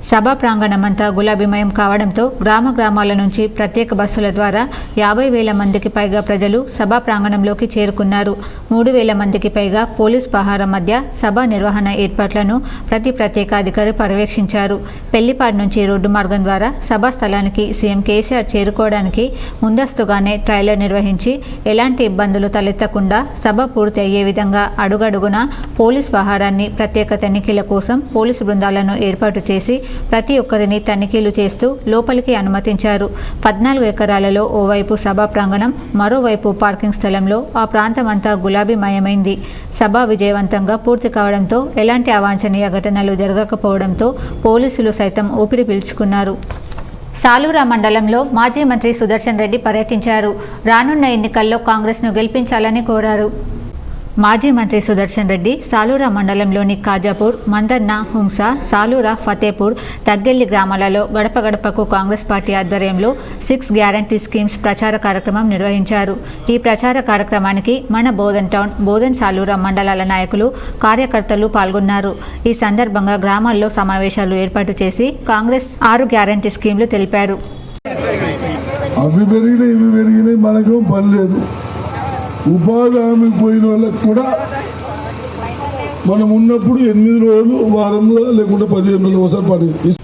సభా ప్రాంగణమంతా గులాబీమయం కావడంతో గ్రామాల నుంచి ప్రత్యేక బస్సుల ద్వారా 50,000 మందికి పైగా ప్రజలు సభా ప్రాంగణంలోకి చేరుకున్నారు. 3,000 మందికి పైగా పోలీస్ పహారా మధ్య సభా నిర్వహణ ఏర్పాట్లను ప్రతి ప్రత్యేకాధికారి పర్యవేక్షించారు. పెళ్లిపాడు నుంచి రోడ్డు మార్గం ద్వారా సభా స్థలానికి సీఎం కేసీఆర్ చేరుకోవడానికి ముందస్తుగానే ట్రైలర్ నిర్వహించి ఎలాంటి ఇబ్బందులు తలెత్తకుండా సభ పూర్తి అయ్యే విధంగా అడుగడుగునా పోలీస్ పహారాన్ని, ప్రత్యేక తనిఖీల కోసం పోలీసు బృందాలను ఏర్పాటు చేసి ప్రతి ఒక్కరిని తనిఖీలు చేస్తూ లోపలికి అనుమతించారు. 14 ఎకరాలలో ఓవైపు సభా ప్రాంగణం, మరోవైపు పార్కింగ్ స్థలంలో ఆ ప్రాంతమంతా గులాబీమయమైంది. సభ విజయవంతంగా పూర్తి కావడంతో ఎలాంటి అవాంఛనీయ ఘటనలు జరగకపోవడంతో పోలీసులు సైతం ఊపిరి పీల్చుకున్నారు. సాలూరా మండలంలో మాజీ మంత్రి సుదర్శన్ రెడ్డి పర్యటించారు. రానున్న ఎన్నికల్లో కాంగ్రెస్ను గెలిపించాలని కోరారు. మాజీ మంత్రి సుదర్శన్ రెడ్డి సాలూరా మండలంలోని కాజాపూర్, మందన్న, హుంస, సాలూరా, ఫతేపూర్, తగ్గెల్లి గ్రామాలలో గడప గడపకు కాంగ్రెస్ పార్టీ ఆధ్వర్యంలో 6 గ్యారంటీ స్కీమ్స్ ప్రచార కార్యక్రమం నిర్వహించారు. ఈ ప్రచార కార్యక్రమానికి మన బోధన్ టౌన్, బోధన్, సాలూరా మండలాల నాయకులు, కార్యకర్తలు పాల్గొన్నారు. ఈ సందర్భంగా గ్రామాల్లో సమావేశాలు ఏర్పాటు చేసి కాంగ్రెస్ 6 గ్యారంటీ స్కీమ్లు తెలిపారు.
అవి పెరిగినాయి ఇవి పెరిగినాయి మనకేం పని లేదు. ఉపాధి హామీ పోయిన వాళ్ళకి కూడా మనం ఉన్నప్పుడు 8 రోజులు వారంలో లేకుంటే 15 రోజులు ఒకసారి పని.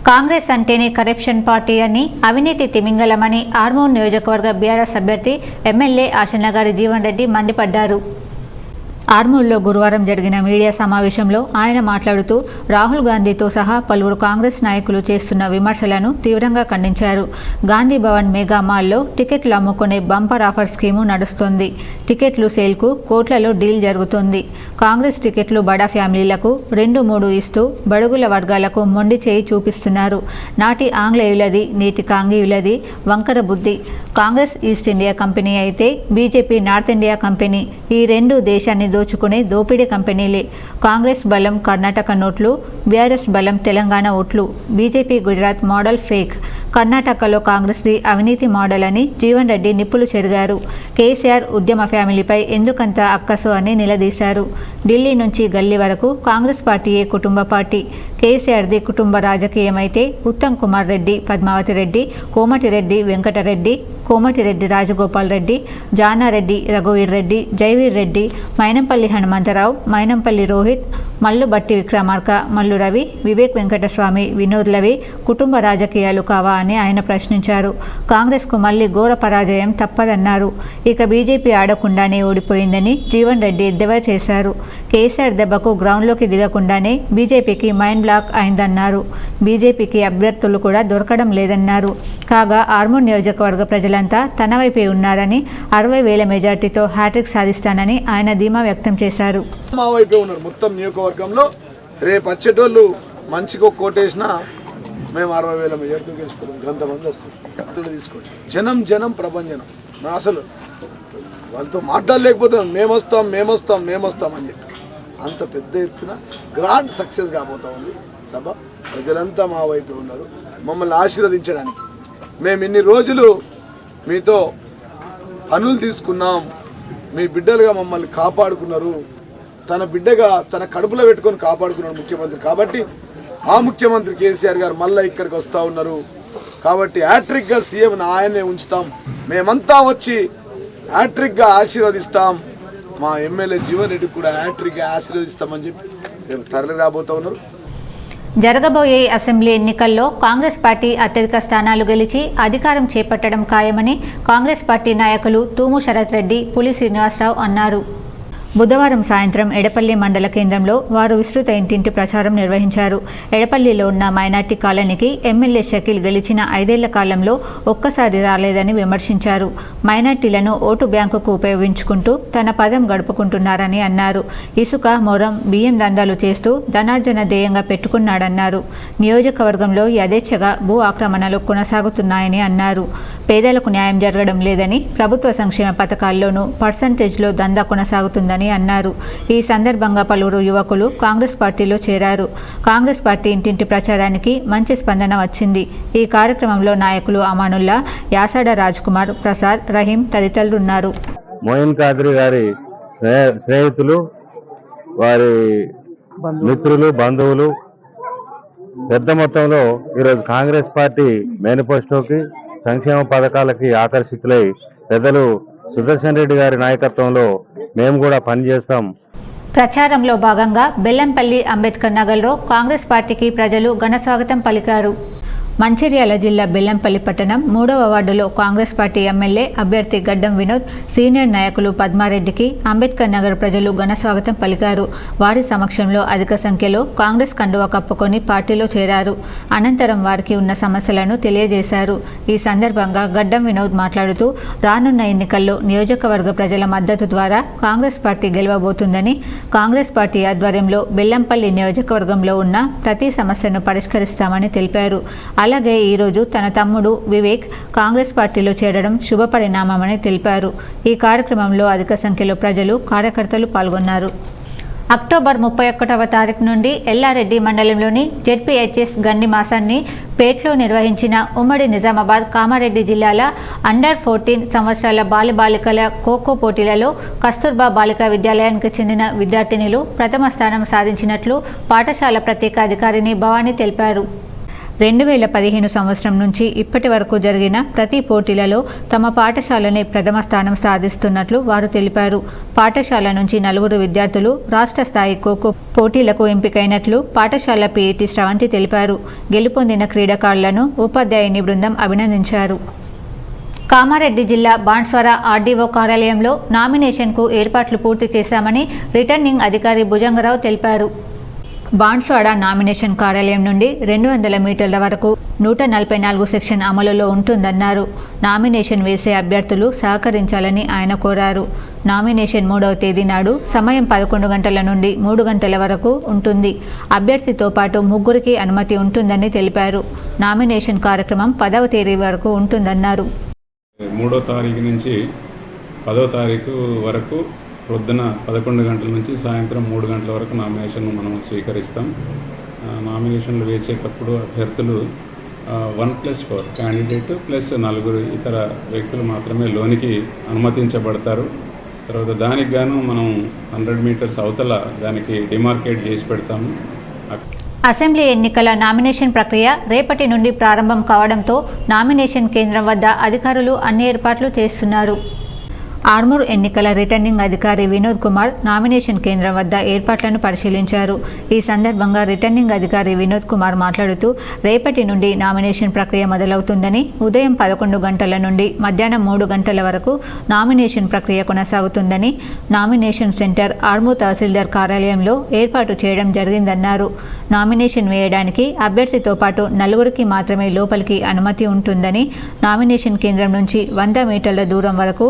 కాంగ్రెస్ అంటేనే కరప్షన్ పార్టీ అని, అవినీతి తిమింగలమని ఆర్మూర్ నియోజకవర్గ బీఆర్ఎస్ అభ్యర్థి ఎమ్మెల్యే ఆశన్నగారి జీవన్ రెడ్డి మండిపడ్డారు. ఆర్మూర్లో గురువారం జరిగిన మీడియా సమావేశంలో ఆయన మాట్లాడుతూ రాహుల్ గాంధీతో సహా పలువురు కాంగ్రెస్ నాయకులు చేస్తున్న విమర్శలను తీవ్రంగా ఖండించారు. గాంధీ భవన్ మెగా మాల్లో టికెట్లు అమ్ముకునే బంపర్ ఆఫర్ స్కీము నడుస్తోంది. టికెట్లు సేల్కు కోట్లలో డీల్ జరుగుతోంది. కాంగ్రెస్ టికెట్లు బడా ఫ్యామిలీలకు 2-3 ఇస్తూ బడుగుల వర్గాలకు మొండి చేయి చూపిస్తున్నారు. నాటి ఆంగ్లేయులది, నేటి కాంగీయులది వంకర బుద్ధి. కాంగ్రెస్ ఈస్ట్ ఇండియా కంపెనీ అయితే బీజేపీ నార్త్ ఇండియా కంపెనీ. ఈ రెండు దేశాన్ని దోచుకునే దోపిడీ కంపెనీలే. కాంగ్రెస్ బలం కర్ణాటక నోట్లు, బీఆర్ఎస్ బలం తెలంగాణ ఓట్లు. BJP Gujarat model fake. కర్ణాటకలో కాంగ్రెస్ది అవినీతి మోడల్ అని జీవన్ రెడ్డి నిప్పులు చెరిగారు. కేసీఆర్ ఉద్యమ ఫ్యామిలీపై ఎందుకంత అక్కసు అని నిలదీశారు. ఢిల్లీ నుంచి గల్లీ వరకు కాంగ్రెస్ పార్టీయే కుటుంబ పార్టీ. కేసీఆర్ది కుటుంబ రాజకీయమైతే ఉత్తమ్ కుమార్ రెడ్డి, పద్మావతి రెడ్డి, కోమటిరెడ్డి వెంకటరెడ్డి, కోమటిరెడ్డి రాజగోపాల్ రెడ్డి, జానారెడ్డి, రఘువీర్ రెడ్డి, జైవీర్ రెడ్డి, మైనంపల్లి హనుమంతరావు, మైనంపల్లి రోహిత్, మల్లు బట్టి విక్రమార్క, మల్లు రవి, వివేక్ వెంకటస్వామి, వినోద్ లవి కుటుంబ రాజకీయాలు కావా అని ఆయన ప్రశ్నించారు. కాంగ్రెస్కు మళ్లీ ఘోర పరాజయం తప్పదన్నారు. ఇక బీజేపీ ఆడకుండానే ఓడిపోయిందని జీవన్ రెడ్డి ఎద్దేవా చేశారు. కేసీఆర్ దెబ్బకు గ్రౌండ్లోకి దిగకుండానే బీజేపీకి మైండ్ బ్లాక్ అయిందన్నారు. బీజేపీకి అభ్యర్థులు కూడా దొరకడం లేదన్నారు. కాగా ఆర్మూర్ నియోజకవర్గ ప్రజలంతా తన వైపే ఉన్నారని 60,000 మెజార్టీతో హ్యాట్రిక్ సాధిస్తానని ఆయన ధీమా వ్యక్తం చేశారు.
మా వైపే ఉన్నారు మొత్తం నియోజకవర్గంలో. రేపు వచ్చేటోళ్ళు మంచిగా కోటేసినా మేము 60,000 మెజార్టీ గెలుచుకుంటాం. కొంతమంది వస్తారు తీసుకోండి. జనం ప్రభంజనం. అసలు వాళ్ళతో మాట్లాడలేకపోతున్నాం. మేమొస్తాం అని చెప్పి అంత పెద్ద ఎత్తున గ్రాండ్ సక్సెస్ కాబోతా ఉంది సభ. ప్రజలంతా మా వైపు ఉన్నారు మమ్మల్ని ఆశీర్వదించడానికి. మేము ఇన్ని రోజులు మీతో పనులు తీసుకున్నాం, మీ బిడ్డలుగా మమ్మల్ని కాపాడుకున్నారు. తన బిడ్డగా తన కడుపులో పెట్టుకొని కాపాడుకున్నాడు ముఖ్యమంత్రి. కాబట్టి ఆ ముఖ్యమంత్రి కేసీఆర్ గారు మళ్ళీ ఇక్కడికి వస్తూ ఉన్నారు. కాబట్టి హ్యాట్రిక్గా సీఎం ఆయనే ఉంచుతాం. మేమంతా వచ్చి హ్యాట్రిక్గా ఆశీర్వదిస్తాం. మా ఎమ్మెల్యే జీవన్ రెడ్డి కూడా హ్యాట్రిక్గా ఆశీర్వదిస్తామని చెప్పి రేపు తరలి రాబోతూ ఉన్నారు.
జరగబోయే అసెంబ్లీ ఎన్నికల్లో కాంగ్రెస్ పార్టీ అత్యధిక స్థానాలు గెలిచి అధికారం చేపట్టడం ఖాయమని కాంగ్రెస్ పార్టీ నాయకులు తూము శరత్ రెడ్డి, పులి శ్రీనివాసరావు అన్నారు. బుధవారం సాయంత్రం ఎడపల్లి మండల కేంద్రంలో వారు విస్తృత ఇంటింటి ప్రచారం నిర్వహించారు. ఎడపల్లిలో ఉన్న మైనార్టీ కాలనీకి ఎమ్మెల్యే షకీల్ గెలిచిన 5 ఏళ్ల కాలంలో ఒక్కసారి రాలేదని విమర్శించారు. మైనార్టీలను ఓటు బ్యాంకుకు ఉపయోగించుకుంటూ తన పదం గడుపుకుంటున్నారని అన్నారు. ఇసుక, మొరం, బియ్యం దందాలు చేస్తూ ధనార్జన ధ్యేయంగా పెట్టుకున్నాడన్నారు. నియోజకవర్గంలో యథేచ్ఛగా భూ ఆక్రమణలు కొనసాగుతున్నాయని అన్నారు. పేదలకు న్యాయం జరగడం లేదని, ప్రభుత్వ సంక్షేమ పథకాల్లోనూ పర్సంటేజ్లో దందా కొనసాగుతుందని అన్నారు. ఈ సందర్భంగా పలువురు యువకులు కాంగ్రెస్ పార్టీలో చేరారు. కాంగ్రెస్ పార్టీ ఇంటింటి ప్రచారానికి మంచి స్పందన వచ్చింది. ఈ కార్యక్రమంలో నాయకులు అమానుల్లా, యాసాడ రాజ్ కుమార్, ప్రసాద్, రహీం తదితరులు ఉన్నారు.
మోయిన్ ఖాద్రి గారి స్నేహితులు, వారి మిత్రులు, బంధువులు పెద్ద మొత్తంలో ఈరోజు కాంగ్రెస్ పార్టీ మేనిఫెస్టోకి, సంక్షేమ పథకాలకి ఆకర్షితులై పెద్దలు సుదర్శన్ రెడ్డి గారి నాయకత్వంలో మేము కూడా పనిచేస్తాం.
ప్రచారంలో భాగంగా బెల్లంపల్లి అంబేద్కర్ నగర్లో కాంగ్రెస్ పార్టీకి ప్రజలు ఘన స్వాగతం పలికారు. మంచిర్యాల జిల్లా బెల్లంపల్లి పట్టణం 3వ వార్డులో కాంగ్రెస్ పార్టీ ఎమ్మెల్యే అభ్యర్థి గడ్డం వినోద్, సీనియర్ నాయకులు పద్మారెడ్డికి అంబేద్కర్ నగర్ ప్రజలు ఘన స్వాగతం పలికారు. వారి సమక్షంలో అధిక సంఖ్యలో కాంగ్రెస్ కండువా కప్పుకొని పార్టీలో చేరారు. అనంతరం వారికి ఉన్న సమస్యలను తెలియజేశారు. ఈ సందర్భంగా గడ్డం వినోద్ మాట్లాడుతూ రానున్న ఎన్నికల్లో నియోజకవర్గ ప్రజల మద్దతు ద్వారా కాంగ్రెస్ పార్టీ గెలవబోతుందని, కాంగ్రెస్ పార్టీ ఆధ్వర్యంలో బెల్లంపల్లి నియోజకవర్గంలో ఉన్న ప్రతి సమస్యను పరిష్కరిస్తామని తెలిపారు. అలాగే ఈరోజు తన తమ్ముడు వివేక్ కాంగ్రెస్ పార్టీలో చేరడం శుభపరిణామమని తెలిపారు. ఈ కార్యక్రమంలో అధిక సంఖ్యలో ప్రజలు, కార్యకర్తలు పాల్గొన్నారు. అక్టోబర్ 31వ తారీఖు నుండి ఎల్లారెడ్డి మండలంలోని జెడ్పీహెచ్ఎస్ గండి మాసాన్ని పేట్లో నిర్వహించిన ఉమ్మడి నిజామాబాద్, కామారెడ్డి జిల్లాల అండర్ 14 సంవత్సరాల బాలికల ఖోఖో పోటీలలో కస్తూర్బా బాలికా విద్యాలయానికి చెందిన విద్యార్థినులు ప్రథమ స్థానం సాధించినట్లు పాఠశాల ప్రత్యేక అధికారిని భవానీ తెలిపారు. 2015 సంవత్సరం నుంచి ఇప్పటి వరకు జరిగిన ప్రతి పోటీలలో తమ పాఠశాలనే ప్రథమ స్థానం సాధిస్తున్నట్లు వారు తెలిపారు. పాఠశాల నుంచి 4 విద్యార్థులు రాష్ట్ర స్థాయి ఖోఖో పోటీలకు ఎంపికైనట్లు పాఠశాల పీఈటీ శ్రవంతి తెలిపారు. గెలుపొందిన క్రీడాకారులను ఉపాధ్యాయుని బృందం అభినందించారు. కామారెడ్డి జిల్లా బాన్స్వాడ ఆర్డీఓ కార్యాలయంలో నామినేషన్కు ఏర్పాట్లు పూర్తి చేశామని రిటర్నింగ్ అధికారి భుజంగరావు తెలిపారు. బాన్స్వాడ నామినేషన్ కార్యాలయం నుండి 200 మీటర్ల వరకు 144 సెక్షన్ అమలులో ఉంటుందన్నారు. నామినేషన్ వేసే అభ్యర్థులు సహకరించాలని ఆయన కోరారు. నామినేషన్ 3వ తేదీ నాడు సమయం 11 గంటల నుండి 3 గంటల వరకు ఉంటుంది. అభ్యర్థితో పాటు 3 అనుమతి ఉంటుందని తెలిపారు. నామినేషన్ కార్యక్రమం 10వ తేదీ వరకు ఉంటుందన్నారు.
3వ తారీఖు నుంచి 10వ తారీఖు వరకు పొద్దున 11 గంటల నుంచి సాయంత్రం 3 గంటల వరకు నామినేషన్ను మనం స్వీకరిస్తాం. నామినేషన్లు వేసేటప్పుడు అభ్యర్థులు 1+4 క్యాండిడేట్ ప్లస్ 4 ఇతర వ్యక్తులు మాత్రమే లోనికి అనుమతించబడతారు. తర్వాత దానికి గాను మనం 100 మీటర్స్ అవతల దానికి డిమార్కేట్ చేసి పెడతాము.
అసెంబ్లీ ఎన్నికల నామినేషన్ ప్రక్రియ రేపటి నుండి ప్రారంభం కావడంతో నామినేషన్ కేంద్రం వద్ద అధికారులు అన్ని ఏర్పాట్లు చేస్తున్నారు. ఆర్మూర్ ఎన్నికల రిటర్నింగ్ అధికారి వినోద్ కుమార్ నామినేషన్ కేంద్రం వద్ద ఏర్పాట్లను పరిశీలించారు. ఈ సందర్భంగా రిటర్నింగ్ అధికారి వినోద్ కుమార్ మాట్లాడుతూ రేపటి నుండి నామినేషన్ ప్రక్రియ మొదలవుతుందని, ఉదయం 11 గంటల నుండి మధ్యాహ్నం 3 గంటల వరకు నామినేషన్ ప్రక్రియ కొనసాగుతుందని, నామినేషన్ సెంటర్ ఆర్మూర్ తహసీల్దార్ కార్యాలయంలో ఏర్పాటు చేయడం జరిగిందన్నారు. నామినేషన్ వేయడానికి అభ్యర్థితో పాటు 4 మాత్రమే లోపలికి అనుమతి ఉంటుందని, నామినేషన్ కేంద్రం నుంచి 100 మీటర్ల దూరం వరకు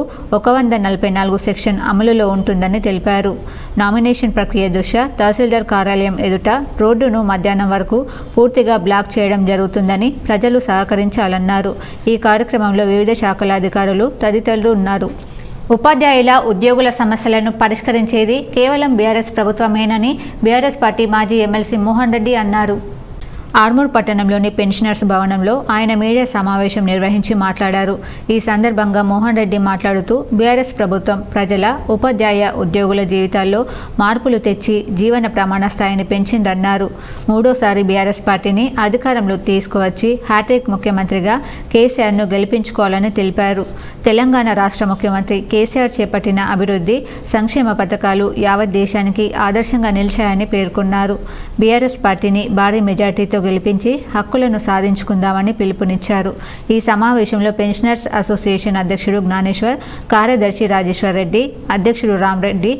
144 సెక్షన్ అమలులో ఉంటుందని తెలిపారు. నామినేషన్ ప్రక్రియ దృష్ట్యా తహసీల్దార్ కార్యాలయం ఎదుట రోడ్డును మధ్యాహ్నం వరకు పూర్తిగా బ్లాక్ చేయడం జరుగుతుందని ప్రజలు సహకరించాలన్నారు. ఈ కార్యక్రమంలో వివిధ శాఖల అధికారులు తదితరులు ఉన్నారు. ఉపాధ్యాయుల ఉద్యోగుల సమస్యలను పరిష్కరించేది కేవలం బీఆర్ఎస్ ప్రభుత్వమేనని బీఆర్ఎస్ పార్టీ మాజీ ఎమ్మెల్సీ మోహన్ రెడ్డి అన్నారు. ఆర్మూర్ పట్టణంలోని పెన్షనర్స్ భవనంలో ఆయన మీడియా సమావేశం నిర్వహించి మాట్లాడారు. ఈ సందర్భంగా మోహన్ రెడ్డి మాట్లాడుతూ బీఆర్ఎస్ ప్రభుత్వం ప్రజల, ఉపాధ్యాయ, ఉద్యోగుల జీవితాల్లో మార్పులు తెచ్చి జీవన ప్రమాణ స్థాయిని పెంచిందన్నారు. 3వసారి బీఆర్ఎస్ పార్టీని అధికారంలో తీసుకువచ్చి హ్యాట్రిక్ ముఖ్యమంత్రిగా కేసీఆర్ను గెలిపించుకోవాలని తెలిపారు. తెలంగాణ రాష్ట్ర ముఖ్యమంత్రి కేసీఆర్ చేపట్టిన అభివృద్ధి, సంక్షేమ పథకాలు యావత్ దేశానికి ఆదర్శంగా నిలిచాయని పేర్కొన్నారు. బీఆర్ఎస్ పార్టీని భారీ మెజార్టీతో గెలిపించి హక్కులను సాధించుకుందామని పిలుపునిచ్చారు. ఈ సమావేశంలో పెన్షనర్స్ అసోసియేషన్ అధ్యక్షుడు జ్ఞానేశ్వర్, కార్యదర్శి రాజేశ్వర్ రెడ్డి, అధ్యక్షుడు రామరెడ్డి,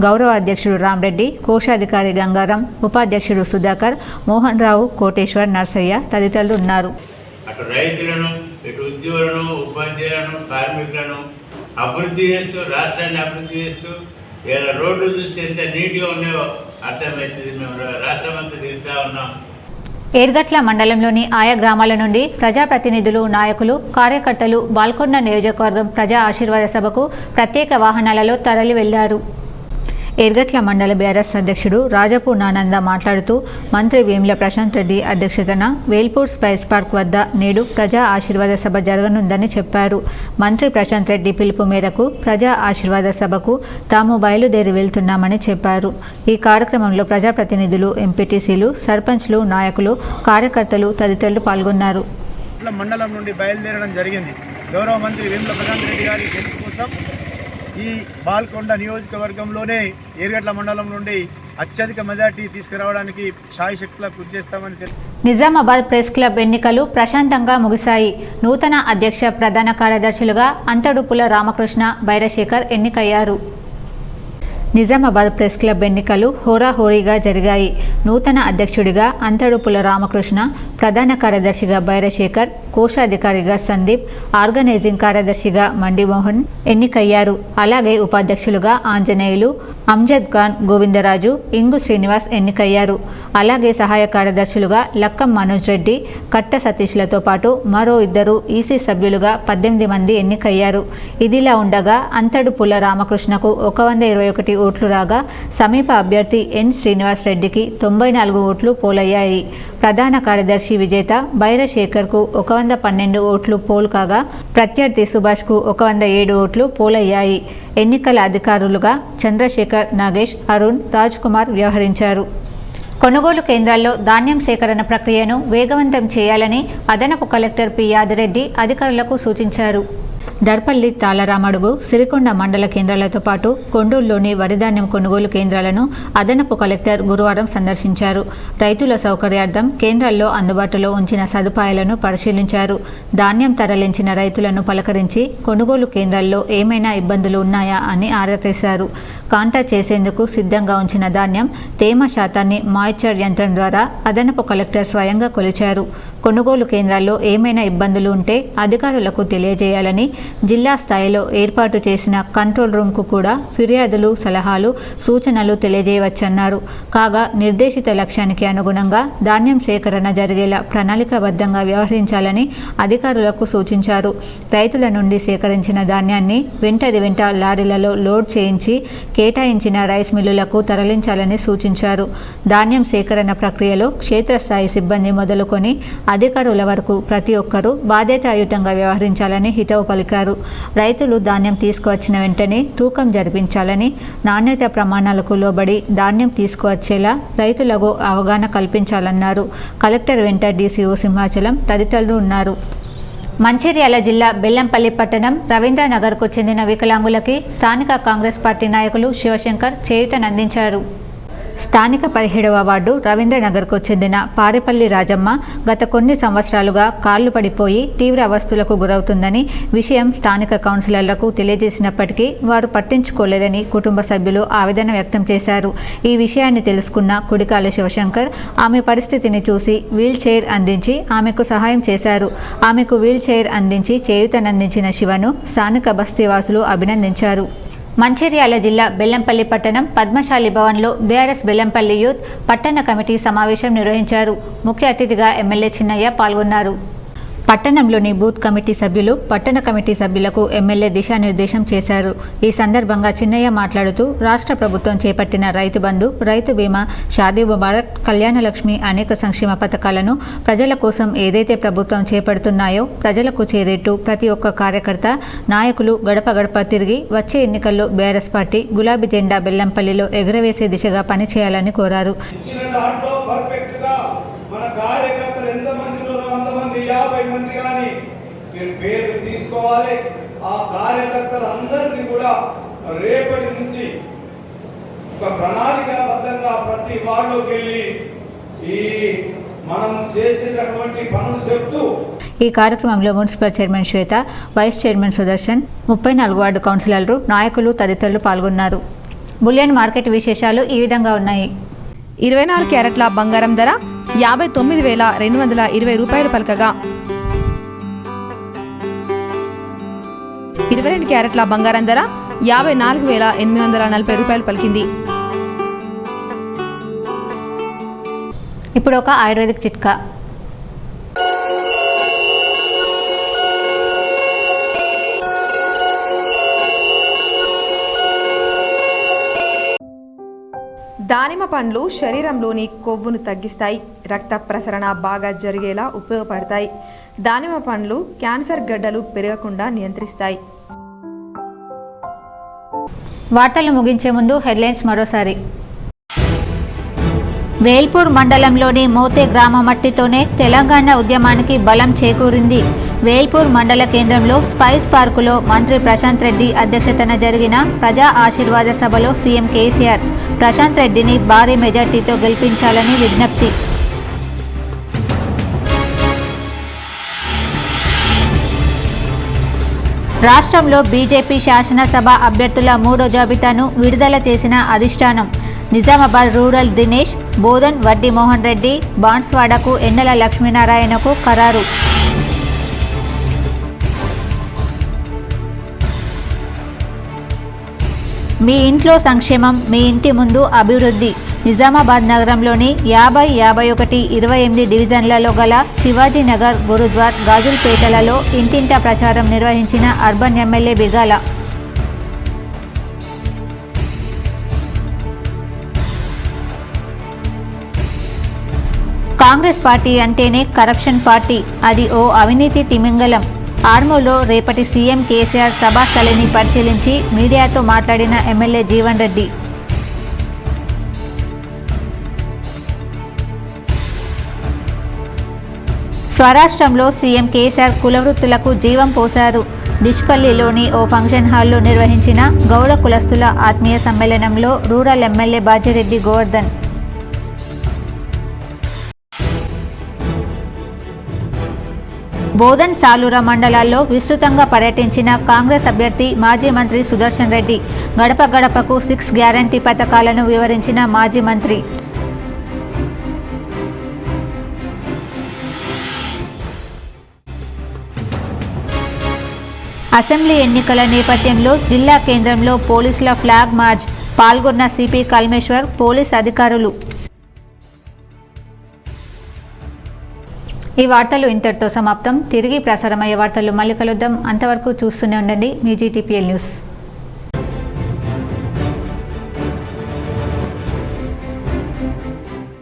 గౌరవ అధ్యక్షుడు రామరెడ్డి, కోశాధికారి గంగారం, ఉపాధ్యక్షుడు సుధాకర్, మోహన్ రావు, కోటేశ్వర్, నర్సయ్య తదితరులు ఉన్నారు.
అటు రైతులను, ఇటు ఉద్యోగులను, ఉపాధ్యాయులను, కార్మికులను అభివృద్ధి చేస్తూ, రాష్ట్రాన్ని అభివృద్ధి చేస్తూ, ఇలా రోడ్లు చూస్తే ఎంత నీట్గా ఉన్నాయో అర్థమవుతుంది. మేము రాష్ట్రం అంతా తిరుగుతూ ఉన్నాం.
ఏర్గట్ల మండలంలోని ఆయా గ్రామాల నుండి ప్రజాప్రతినిధులు, నాయకులు, కార్యకర్తలు బాల్కొండ నియోజకవర్గం ప్రజా ఆశీర్వాద సభకు ప్రత్యేక వాహనాలలో తరలి వెళ్లారు. ఏర్గట్ల మండల బీఆర్ఎస్ అధ్యక్షుడు రాజపూర్ణానంద మాట్లాడుతూ మంత్రి వేముల ప్రశాంత్ రెడ్డి అధ్యక్షతన వేల్పూర్ స్పైస్ పార్క్ వద్ద నేడు ప్రజా ఆశీర్వాద సభ జరగనుందని చెప్పారు. మంత్రి ప్రశాంత్ రెడ్డి పిలుపు మేరకు ప్రజా ఆశీర్వాద సభకు తాము బయలుదేరి వెళ్తున్నామని చెప్పారు. ఈ కార్యక్రమంలో ప్రజాప్రతినిధులు, ఎంపీటీసీలు, సర్పంచ్లు, నాయకులు, కార్యకర్తలు తదితరులు పాల్గొన్నారు.
మండలం నుండి బయలుదేరడం జరిగింది. గౌరవ మంత్రి వేముల ప్రశాంత్ రెడ్డి గారి గెలుపు కోసం ఈ బాల్కొండ నియోజకవర్గంలోనే ఏర్గట్ల మండలం నుండి అత్యధిక మెజార్టీ తీసుకురావడానికి శాయశక్తులా కృషి చేస్తామని
నిజామాబాద్ ప్రెస్ క్లబ్ ఎన్నికలు ప్రశాంతంగా ముగిశాయి. నూతన అధ్యక్ష, ప్రధాన కార్యదర్శులుగా అంతడుపుల రామకృష్ణ, బైరశేఖర్ ఎన్నికయ్యారు. నిజామాబాద్ ప్రెస్ క్లబ్ ఎన్నికలు హోరాహోరీగా జరిగాయి. నూతన అధ్యక్షుడిగా అంతడుపుల రామకృష్ణ, ప్రధాన కార్యదర్శిగా బైరశేఖర్, కోశాధికారిగా సందీప్, ఆర్గనైజింగ్ కార్యదర్శిగా మండి మోహన్ ఎన్నికయ్యారు. అలాగే ఉపాధ్యక్షులుగా ఆంజనేయులు, అంజద్ ఖాన్, గోవిందరాజు, ఇంగు శ్రీనివాస్ ఎన్నికయ్యారు. అలాగే సహాయ కార్యదర్శులుగా లక్కం మనోజ్ రెడ్డి, కట్ట సతీష్లతో పాటు మరో 2 ఈసీ సభ్యులుగా 18 మంది ఎన్నికయ్యారు. ఇదిలా ఉండగా అంతడుపుల రామకృష్ణకు 121 ఓట్లు రాగా సమీప అభ్యర్థి ఎన్ శ్రీనివాస్ రెడ్డికి 94 ఓట్లు పోలయ్యాయి. ప్రధాన కార్యదర్శి విజేత బైరశేఖర్కు 112 ఓట్లు పోల్ కాగా ప్రత్యర్థి సుభాష్కు 107 ఓట్లు పోలయ్యాయి. ఎన్నికల అధికారులుగా చంద్రశేఖర్, నాగేష్, అరుణ్, రాజ్ కుమార్ వ్యవహరించారు. కొనుగోలు కేంద్రాల్లో ధాన్యం సేకరణ ప్రక్రియను వేగవంతం చేయాలని అదనపు కలెక్టర్ పి యాదిరెడ్డి అధికారులకు సూచించారు. దర్పల్లి, తాళరామడుగు, సిరికొండ మండల కేంద్రాలతో పాటు కొండూరులోని వరిధాన్యం కొనుగోలు కేంద్రాలను అదనపు కలెక్టర్ గురువారం సందర్శించారు. రైతుల సౌకర్యార్థం కేంద్రాల్లో అందుబాటులో ఉంచిన సదుపాయాలను పరిశీలించారు. ధాన్యం తరలించిన రైతులను పలకరించి కొనుగోలు కేంద్రాల్లో ఏమైనా ఇబ్బందులు ఉన్నాయా అని ఆరా తీశారు. కాంటా చేసేందుకు సిద్ధంగా ఉంచిన ధాన్యం తేమ శాతాన్ని మాయిశ్చర్ యంత్రం ద్వారా అదనపు కలెక్టర్ స్వయంగా కొలిచారు. కొనుగోలు కేంద్రాల్లో ఏమైనా ఇబ్బందులు ఉంటే అధికారులకు తెలియజేయాలని, జిల్లా స్థాయిలో ఏర్పాటు చేసిన కంట్రోల్ రూమ్కు కూడా ఫిర్యాదులు, సలహాలు, సూచనలు తెలియజేయవచ్చన్నారు. కాగా నిర్దేశిత లక్ష్యానికి అనుగుణంగా ధాన్యం సేకరణ జరిగేలా ప్రణాళికాబద్ధంగా వ్యవహరించాలని అధికారులకు సూచించారు. రైతుల నుండి సేకరించిన ధాన్యాన్ని వెంట లారీలలో లోడ్ చేయించి కేటాయించిన రైస్ మిల్లులకు తరలించాలని సూచించారు. ధాన్యం సేకరణ ప్రక్రియలో క్షేత్రస్థాయి సిబ్బంది మొదలుకొని అధికారుల వరకు ప్రతి ఒక్కరూ బాధ్యతాయుతంగా వ్యవహరించాలని హితవు పలికారు. రైతులు ధాన్యం తీసుకువచ్చిన వెంటనే తూకం జరిపించాలని, నాణ్యత ప్రమాణాలకు లోబడి ధాన్యం తీసుకువచ్చేలా రైతులకు అవగాహన కల్పించాలన్నారు. కలెక్టర్ వెంట డీసీఓ సింహాచలం తదితరులు ఉన్నారు. మంచిర్యాల జిల్లా బెల్లంపల్లి పట్టణం రవీంద్రనగర్కు చెందిన వికలాంగులకి స్థానిక కాంగ్రెస్ పార్టీ నాయకులు శివశంకర్ చేయూతనందించారు. స్థానిక 17వ వార్డు రవీంద్రనగర్కు చెందిన పారేపల్లి రాజమ్మ గత కొన్ని సంవత్సరాలుగా కాళ్లు పడిపోయి తీవ్ర అవస్థలకు గురవుతుందని విషయం స్థానిక కౌన్సిలర్లకు తెలియజేసినప్పటికీ వారు పట్టించుకోలేదని కుటుంబ సభ్యులు ఆవేదన వ్యక్తం చేశారు. ఈ విషయాన్ని తెలుసుకున్న కుడికాల శివశంకర్ ఆమె పరిస్థితిని చూసి వీల్ చైర్ అందించి ఆమెకు సహాయం చేశారు. ఆమెకు వీల్ చైర్ అందించి చేయూతనందించిన శివను స్థానిక బస్తీవాసులు అభినందించారు. మంచిర్యాల జిల్లా బెల్లంపల్లి పట్టణం పద్మశాలి భవన్లో బీఆర్ఎస్ బెల్లంపల్లి యూత్ పట్టణ కమిటీ సమావేశం నిర్వహించారు. ముఖ్య అతిథిగా ఎమ్మెల్యే చిన్నయ్య పాల్గొన్నారు. పట్టణంలోని బూత్ కమిటీ సభ్యులు, పట్టణ కమిటీ సభ్యులకు ఎమ్మెల్యే దిశానిర్దేశం చేశారు. ఈ సందర్భంగా చిన్నయ్య మాట్లాడుతూ రాష్ట్ర ప్రభుత్వం చేపట్టిన రైతు బంధు, రైతు బీమా, షాదీ ముబారక్, కళ్యాణలక్ష్మి అనేక సంక్షేమ పథకాలను ప్రజల కోసం ఏదైతే ప్రభుత్వం చేపడుతున్నాయో ప్రజలకు చేరేట్టు ప్రతి ఒక్క కార్యకర్త, నాయకులు గడప గడప తిరిగి వచ్చే ఎన్నికల్లో బీఆర్ఎస్ పార్టీ గులాబీ జెండా బెల్లంపల్లిలో ఎగురవేసే దిశగా పనిచేయాలని కోరారు.
మన కార్యకర్తలు ఎంతమంది ఉన్నారో అంతమంది 50 మంది కానీ మీరు పేరు తీసుకోవాలి. ఆ కార్యకర్తలందరినీ కూడా రేపటి నుంచి ఒక ప్రణాళికాబద్ధంగా ప్రతి వార్డులోకి వెళ్ళి ఈ మనం చేసేటటువంటి పనులు చెప్తూ
ఈ కార్యక్రమంలో మున్సిపల్ చైర్మన్ శ్వేత, వైస్ చైర్మన్ సుదర్శన్, 34 వార్డు కౌన్సిలర్లు, నాయకులు తదితరులు పాల్గొన్నారు. బులియన్ మార్కెట్ విశేషాలు ఈ విధంగా ఉన్నాయి.
24 క్యారెట్ల బంగారం ధర 59,220 రూపాయలు పలకగా 22 క్యారెట్ల బంగారం ధర 54,840 రూపాయలు పలికింది.
ఇప్పుడు ఒక ఆయుర్వేదిక్ చిట్కా.
దానిమ్మ పండ్లు శరీరంలోని కొవ్వును తగ్గిస్తాయి, రక్త ప్రసరణ బాగా జరిగేలా ఉపయోగపడతాయి. దానిమ్మ పండ్లు క్యాన్సర్ గడ్డలు పెరగకుండా నియంత్రిస్తాయి.
వార్తలు ముగించే ముందు హెడ్లైన్స్ మరోసారి. వేల్పూర్ మండలంలోని మోతే గ్రామ మట్టితోనే తెలంగాణ ఉద్యమానికి బలం చేకూరింది. వేల్పూర్ మండల కేంద్రంలో స్పైస్ పార్కులో మంత్రి ప్రశాంత్ రెడ్డి అధ్యక్షతన జరిగిన ప్రజా ఆశీర్వాద సభలో సీఎం కేసీఆర్ ప్రశాంత్ రెడ్డిని భారీ మెజార్టీతో గెలిపించాలని విజ్ఞప్తి. రాష్ట్రంలో బీజేపీ శాసనసభ అభ్యర్థుల 3వ జాబితాను విడుదల చేసిన అధిష్టానం. నిజామాబాద్ రూరల్ దినేష్, బోధన్ వడ్డీ మోహన్ రెడ్డి, బాన్స్వాడకు ఎన్నెల లక్ష్మీనారాయణకు ఖరారు. మీ ఇంట్లో సంక్షేమం, మీ ఇంటి ముందు అభివృద్ధి. నిజామాబాద్ నగరంలోని 50, 51, 28 డివిజన్లలో గల శివాజీనగర్, గురుద్వార్, గాజుల్పేటలలో ఇంటింటా ప్రచారం నిర్వహించిన urban MLA Bigala. Congress party అంటేనే కరప్షన్ పార్టీ, అది ఓ అవినీతి తిమింగలం. ఆర్మూర్లో రేపటి సీఎం కేసీఆర్ సభాస్థలిని పరిశీలించి మీడియాతో మాట్లాడిన ఎమ్మెల్యే జీవన్ రెడ్డి. స్వరాష్ట్రంలో సీఎం కేసీఆర్ కులవృత్తులకు జీవం పోశారు. డిష్పల్లిలోని ఓ ఫంక్షన్ హాల్లో నిర్వహించిన గౌడ కులస్తుల ఆత్మీయ సమ్మేళనంలో రూరల్ ఎమ్మెల్యే బాజిరెడ్డి గోవర్ధన్. బోధన్ చాలూర మండలాల్లో విస్తృతంగా పర్యటించిన కాంగ్రెస్ అభ్యర్థి మాజీ మంత్రి సుదర్శన్ రెడ్డి. గడప గడపకు 6 గ్యారంటీ పథకాలను వివరించిన మాజీ మంత్రి. అసెంబ్లీ ఎన్నికల నేపథ్యంలో జిల్లా కేంద్రంలో పోలీసుల ఫ్లాగ్ మార్చ్. పాల్గొన్న సిపి కల్మేశ్వర్, పోలీస్ అధికారులు. ఈ వార్తలు ఇంతటితో సమాప్తం. తిరిగి ప్రసారమయ్యే వార్తలు మళ్ళీ కలుద్దాం. అంతవరకు చూస్తూనే ఉండండి మీ GTPL న్యూస్.